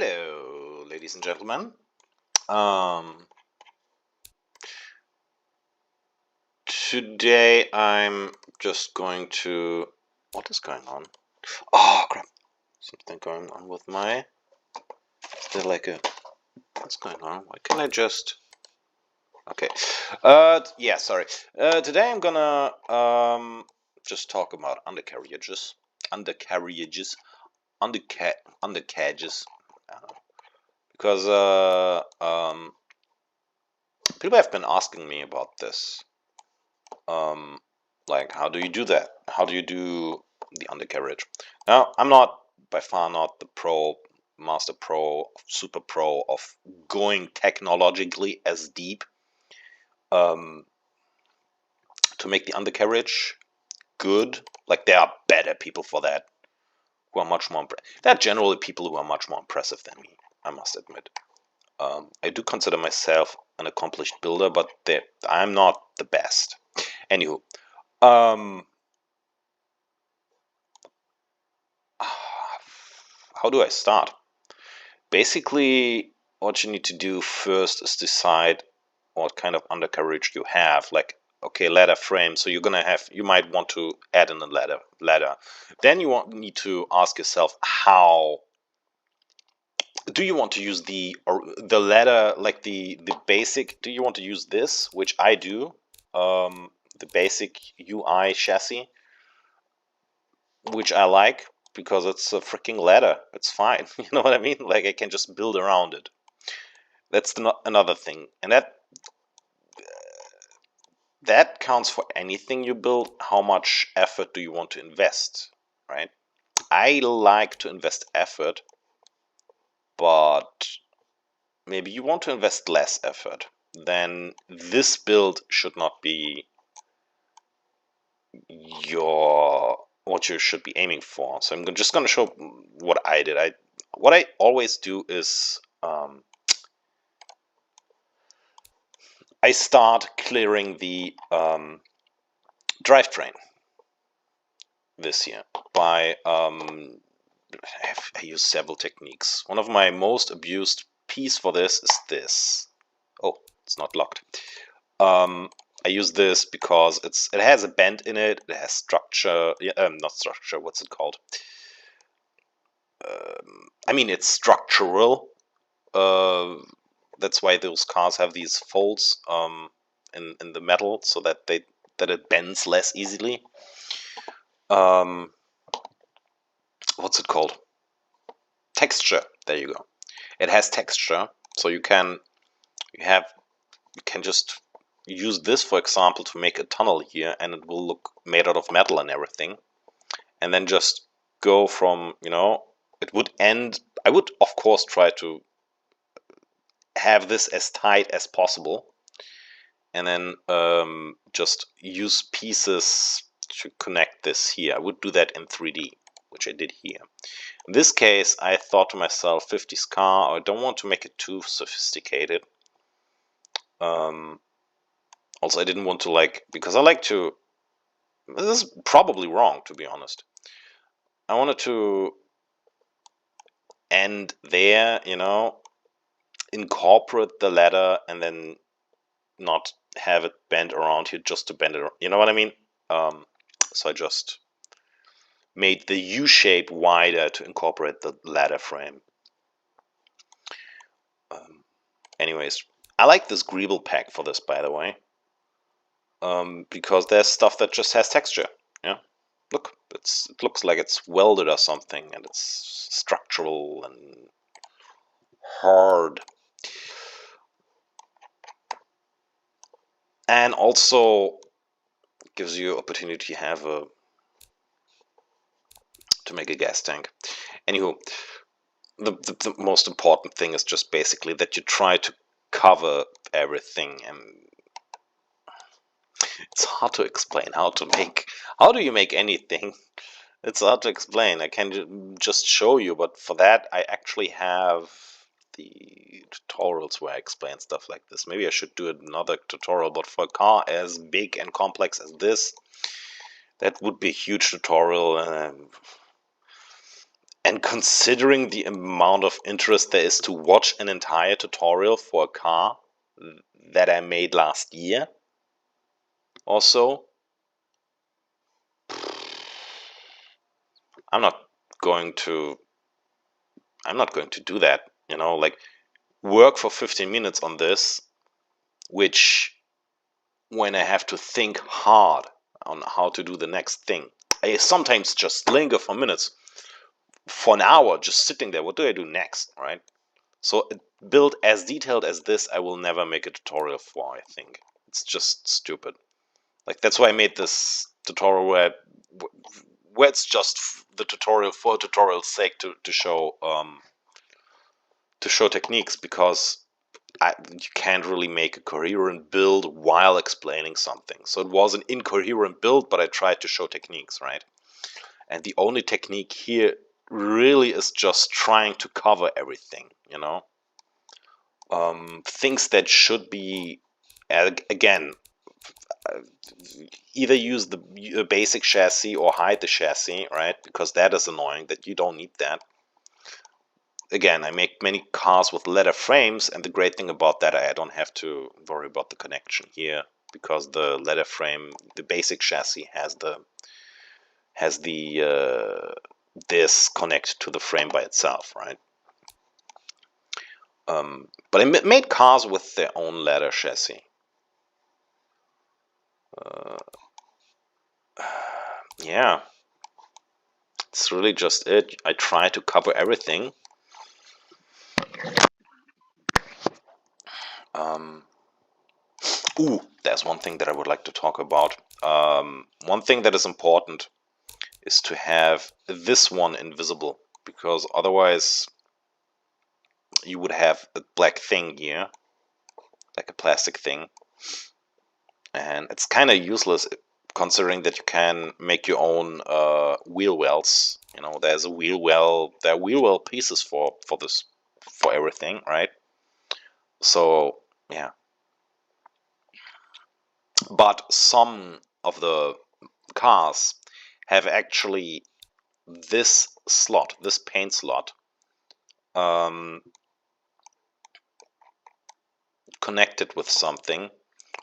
Hello, ladies and gentlemen. Um, Today I'm just going to. What is going on? Oh crap! Something going on with my. Is there like a? What's going on? Why can't I just? Okay. Yeah. Sorry. Today I'm gonna just talk about undercarriages, undercarriages, undercarriages, because people have been asking me about this. Um, like, how do you do that? How do you do the undercarriage? Now, I'm not by far not the master pro, super pro of going technologically as deep um, to make the undercarriage good. Like, there are better people for that who are much more. There are generally people who are much more impressive than me. I must admit. I do consider myself an accomplished builder, but I'm not the best. Anywho, um, how do I start? Basically, what you need to do first is decide what kind of undercarriage you have. Like, okay, ladder frame. So you might want to add in a ladder. Then need to ask yourself, how do you want to use the ladder, like the basic? Do you want to use this, which I do, the basic UI chassis, which I like because it's a freaking ladder. It's fine. You know what I mean? Like, I can just build around it. That's another thing. And that counts for anything you build. How much effort do you want to invest, right? I like to invest effort, but maybe you want to invest less effort. Then this build should not be what you should be aiming for. So I'm just going to show what I did. What I always do is I start clearing the drivetrain this year by I use several techniques. One of my most abused piece for this is this. Oh, it's not locked. I use this because it has a bend in it. It has structure. Not structure. What's it called? I mean, it's structural. That's why those cars have these folds in the metal, so that it bends less easily. What's it called? Texture. There you go. It has texture, so you can just use this, for example, to make a tunnel here, and it will look made out of metal and everything. And then just go from, it would end. I would, of course, try to have this as tight as possible, and then just use pieces to connect this here. I would do that in 3D, which I did here. In this case, I thought to myself, 50s car, I don't want to make it too sophisticated. Also, I didn't want to, because I like to, this is probably wrong, to be honest. I wanted to end there, incorporate the ladder and then not have it bend around here just to bend it around. You know what I mean? So I just made the U shape wider to incorporate the ladder frame. Anyways, I like this greeble pack for this, by the way, because there's stuff that just has texture. Yeah, look, it looks like it's welded or something, and it's structural and hard. And also gives you opportunity to make a gas tank. Anywho, the most important thing is just basically that you try to cover everything, and it's hard to explain how do you make anything. It's hard to explain. I can just show you, but for that I actually have the tutorials where I explain stuff like this. Maybe I should do another tutorial, but for a car as big and complex as this, that would be a huge tutorial, and And considering the amount of interest there is to watch an entire tutorial for a car that I made last year or so, I'm not going to do that, you know, like work for 15 minutes on this, which when I have to think hard on how to do the next thing, I sometimes just linger for minutes, for an hour, just sitting there. What do I do next, right? So a build as detailed as this, I will never make a tutorial for, I think. It's just stupid. Like, that's why I made this tutorial where it's just the tutorial for tutorial's sake to show techniques, because you can't really make a coherent build while explaining something. So it was an incoherent build, but I tried to show techniques, right? And the only technique here really is just trying to cover everything, you know? Things that should be, again, either use the basic chassis or hide the chassis, right? Because that is annoying, that you don't need that. Again, I make many cars with leather frames, and the great thing about that, I don't have to worry about the connection here, because the leather frame, the basic chassis has this connect to the frame by itself, right? But I made cars with their own leather chassis. Yeah, it's really just it. I try to cover everything. There's one thing that I would like to talk about. One thing that is important is to have this one invisible, because otherwise you would have a black thing here, like a plastic thing, and it's kind of useless considering that you can make your own wheel wells. You know, there's a wheel well, there are wheel well pieces for this, for everything, right? So yeah, but some of the cars have actually this slot, this paint slot, connected with something,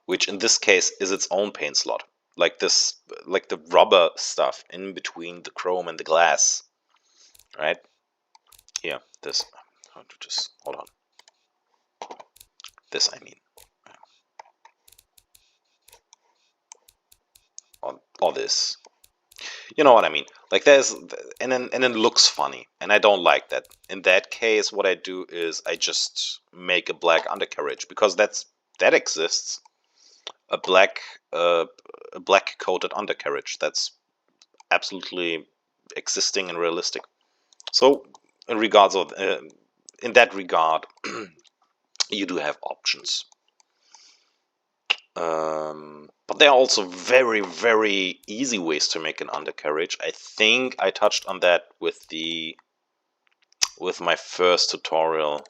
which in this case is its own paint slot, like this, like the rubber stuff in between the chrome and the glass, right? Here, this. Just hold on. This, I mean, or this. You know what I mean? Like there's, and then it looks funny, and I don't like that. In that case, what I do is I just make a black undercarriage, because that exists. A black coated undercarriage that's absolutely existing and realistic. So in that regard, you do have options. But there are also very, very easy ways to make an undercarriage. I think I touched on that with my first tutorial.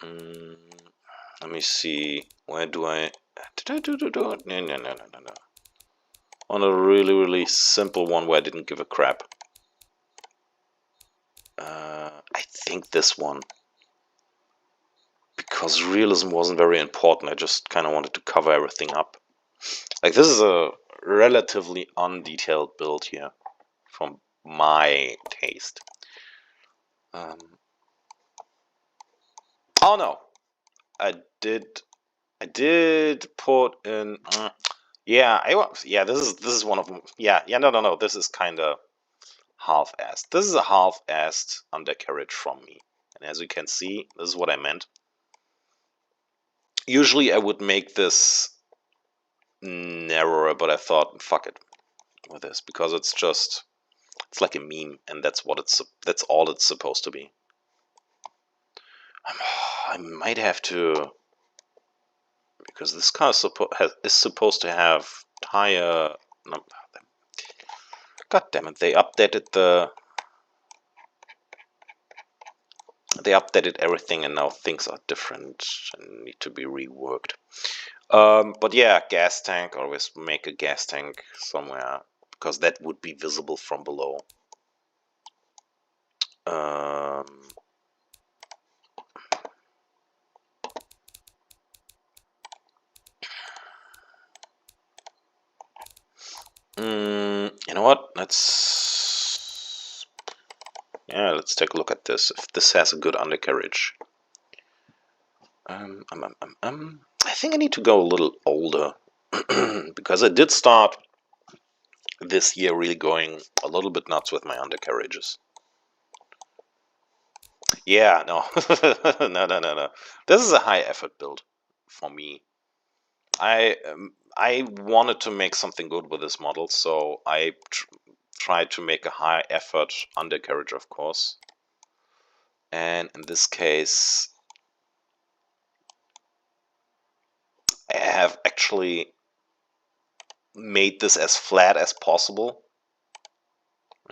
Let me see. Where do I? Did I do? No. On a really, really simple one where I didn't give a crap. I think this one. Because realism wasn't very important. I just kind of wanted to cover everything up. Like, this is a relatively undetailed build here, from my taste. Oh no, I did put in. Yeah, This is one of them. Yeah. No. This is kind of half-assed. This is a half-assed undercarriage from me, and as you can see, this is what I meant. Usually, I would make this narrower, but I thought, fuck it with this, because it's like a meme, and that's all it's supposed to be. I might have to, because this car is supposed to have tire. No, God damn it! They updated everything, and now things are different and need to be reworked. But yeah, gas tank. Always make a gas tank somewhere, because that would be visible from below. Um, you know what? Let's take a look at this. If this has a good undercarriage. I think I need to go a little older because I did start this year really going a little bit nuts with my undercarriages. Yeah, no, no. This is a high effort build for me. I wanted to make something good with this model, so I tried to make a high effort undercarriage, of course. And in this case, I have actually made this as flat as possible,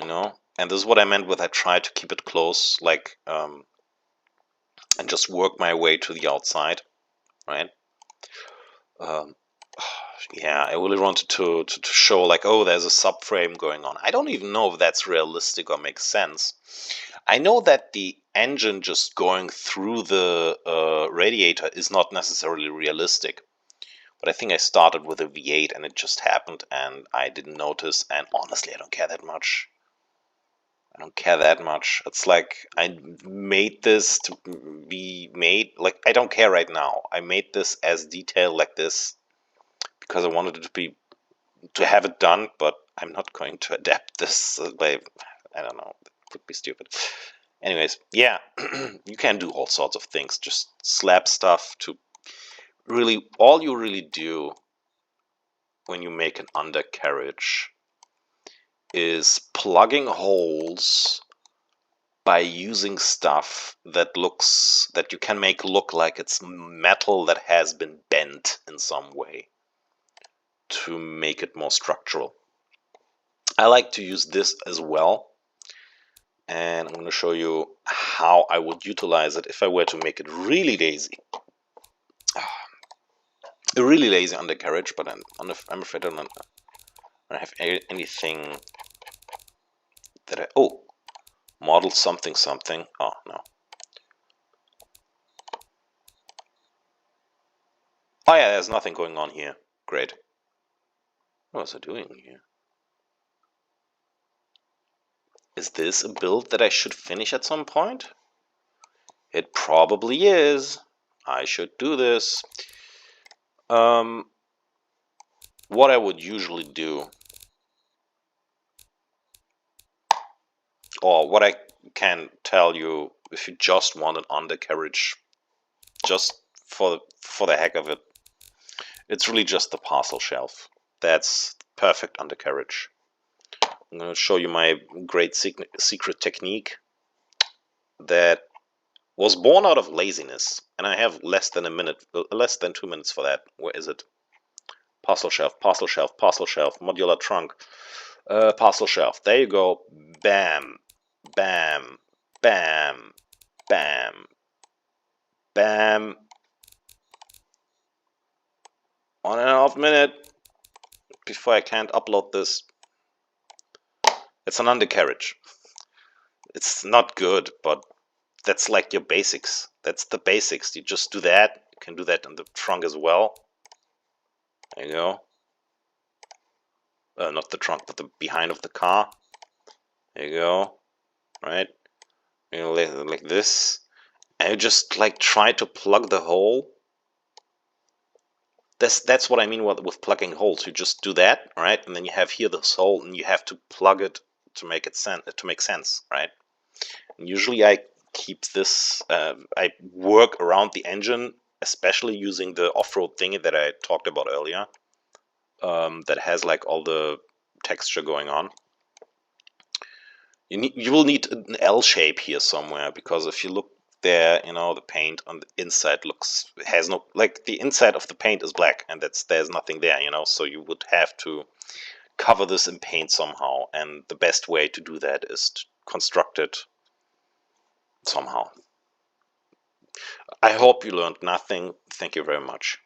you know. And this is what I meant with I tried to keep it close, like, and just work my way to the outside, right? Yeah, I really wanted to show like, oh, there's a subframe going on. I don't even know if that's realistic or makes sense. I know that the engine just going through the radiator is not necessarily realistic. But I think I started with a V8 and it just happened and I didn't notice. And honestly, I don't care that much. I don't care that much. It's like I made this to be made. Like, I don't care right now. I made this as detailed like this because I wanted it to have it done, but I'm not going to adapt this by, I don't know, it would be stupid. Anyways, yeah, you can do all sorts of things. Just slap stuff to really, all you really do when you make an undercarriage is plugging holes by using stuff that you can make look like it's metal that has been bent in some way to make it more structural. I like to use this as well, and I'm going to show you how I would utilize it if I were to make it really lazy. A really lazy undercarriage, but I'm afraid I don't have anything that model something. Oh, no. Oh yeah, there's nothing going on here. Great. What was I doing here? Is this a build that I should finish at some point? It probably is. I should do this. What I would usually do, or what I can tell you, if you just want an undercarriage, just for the heck of it, it's really just the parcel shelf. That's perfect undercarriage. I'm going to show you my great secret technique that was born out of laziness, and I have less than 2 minutes for that. Where is it? Parcel shelf, parcel shelf, parcel shelf, modular trunk, parcel shelf. There you go. Bam, bam, bam, bam, bam. 1.5 minutes before I can't upload this. It's an undercarriage. It's not good, but that's like your basics. That's the basics. You just do that. You can do that in the trunk as well. There you go. Not the trunk, but the behind of the car. There you go. Right? You know, like this. And you just like try to plug the hole. That's what I mean with plugging holes. You just do that, right? And then you have here this hole, and you have to plug it to make sense, right? And usually I keep this. I work around the engine, especially using the off-road thingy that I talked about earlier. That has like all the texture going on. You will need an L shape here somewhere, because if you look there, you know, the paint on the inside has no, like, the inside of the paint is black, and there's nothing there, you know, so you would have to cover this in paint somehow, and the best way to do that is to construct it somehow. I hope you learned nothing. Thank you very much.